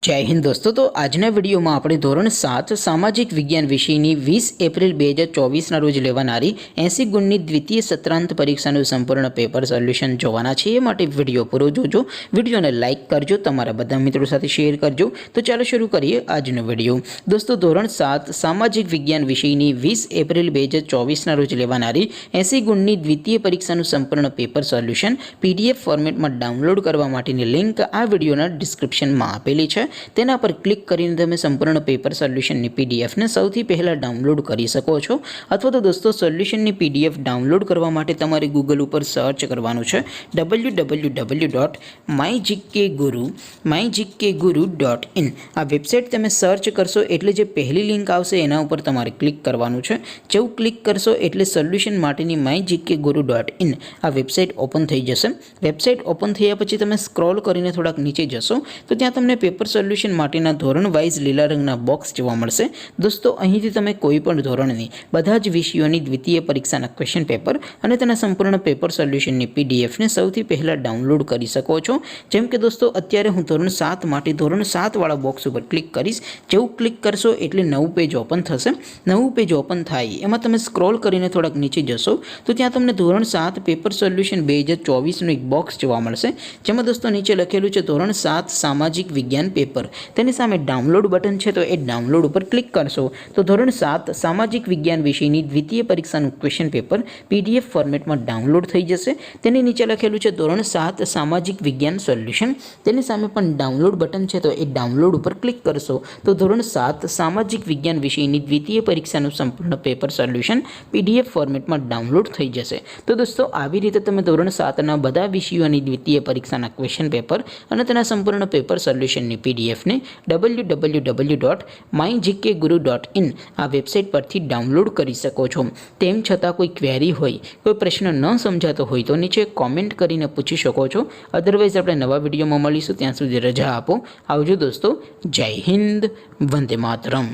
जय हिंद दोस्तों। तो आजना विडियो में આપણે ધોરણ 7 સામાજિક વિજ્ઞાન વિષયની 20 એપ્રિલ 2024 રોજ લેવાનારી 80 ગુણની દ્વિતીય સત્રાંત પરીક્ષાનું સંપૂર્ણ પેપર સોલ્યુશન જોવાના છે। એ માટે વિડિયો પૂરો જોજો, વિડિયોને લાઈક કરજો, તમારા બધા મિત્રો સાથે શેર કરજો। તો ચાલો શરૂ કરીએ આજનો વિડિયો। દોસ્તો ધોરણ 7 સામાજિક વિજ્ઞાન વિષયની 20 એપ્રિલ 2024 રોજ લેવાનારી 80 ગુણની દ્વિતીય પરીક્ષાનું સંપૂર્ણ પેપર સોલ્યુશન PDF ફોર્મેટમાં ડાઉનલોડ કરવા માટેની લિંક આ વિડિયોના ડિસ્ક્રિપ્શનમાં આપેલી છે। તેના પર ક્લિક કરીને તમે સંપૂર્ણ પેપર સોલ્યુશનની PDF ને સૌથી પહેલા ડાઉનલોડ કરી શકો છો। અથવા તો દોસ્તો સોલ્યુશનની PDF ડાઉનલોડ કરવા માટે તમારે ગૂગલ ઉપર સર્ચ કરવાનું છે www.mygkguru.in। આ વેબસાઇટ તમે સર્ચ કરશો એટલે જે પહેલી લિંક આવશે એના ઉપર તમારે ક્લિક કરવાનું છે। જેવું ક્લિક કરશો એટલે સોલ્યુશન માટેની mygkguru.in આ વેબસાઇટ ઓપન થઈ જશે। વેબસાઇટ ઓપન થયા પછી તમે સ્ક્રોલ કરીને થોડાક નીચે જશો તો ત્યાં તમને પેપર સોલ્યુશન માટેના ધોરણ વાઇઝ લીલા રંગના બોક્સ જોવા મળશે। દોસ્તો અહીંથી તમે કોઈ પણ ધોરણની બધા જ વિષયોની દ્વિતીય પરીક્ષાના ક્વેશ્ચન પેપર અને તેના સંપૂર્ણ પેપર સોલ્યુશનની PDF ને સૌથી પહેલા ડાઉનલોડ કરી શકો છો। જેમ કે દોસ્તો અત્યારે હું ધોરણ 7 માટે ધોરણ 7 વાળા બોક્સ ઉપર ક્લિક કરીશ। જેવું ક્લિક કરશો એટલે નવું પેજ ઓપન થશે। નવું પેજ ઓપન થાય એમાં તમે સ્ક્રોલ કરીને થોડાક નીચે જશો તો ત્યાં તમને ધોરણ 7 પેપર સોલ્યુશન 2024 નું એક બોક્સ જોવા મળશે। જેમાં દોસ્તો નીચે લખેલું છે ધોરણ 7 સામાજિક વિજ્ઞાન પેપર। તેની સામે ડાઉનલોડ બટન છે, તો એ ડાઉનલોડ ઉપર ક્લિક કરશો તો ધોરણ 7 સામાજિક વિજ્ઞાન વિષયની દ્વિતીય પરીક્ષાનું ક્વેશ્ચન પેપર PDF ફોર્મેટમાં ડાઉનલોડ થઈ જશે। તેની નીચે લખેલું છે ધોરણ 7 સામાજિક વિજ્ઞાન સોલ્યુશન। તેની સામે પણ ડાઉનલોડ બટન છે, તો એ ડાઉનલોડ ઉપર ક્લિક કરશો તો ધોરણ 7 સામાજિક વિજ્ઞાન વિષયની દ્વિતીય પરીક્ષાનું સંપૂર્ણ પેપર સોલ્યુશન PDF ફોર્મેટમાં ડાઉનલોડ થઈ જશે। તો દોસ્તો આવી રીતે તમે ધોરણ 7ના બધા વિષયોની દ્વિતીય પરીક્ષાના ક્વેશ્ચન પેપર અને તેના સંપૂર્ણ પેપર સોલ્યુશનની PDF ને www.mygkguru.in આ વેબસાઇટ પરથી ડાઉનલોડ કરી શકો છો। તેમ છતાં કોઈ ક્વેરી હોય, કોઈ પ્રશ્ન ન સમજાતો હોય તો નીચે કોમેન્ટ કરીને પૂછી શકો છો। અધરવાઇઝ આપણે નવા વિડીયોમાં મળીશું, ત્યાં સુધી રજા આપો। આવજો દોસ્તો, જય હિન્દ, વંદે માતરમ।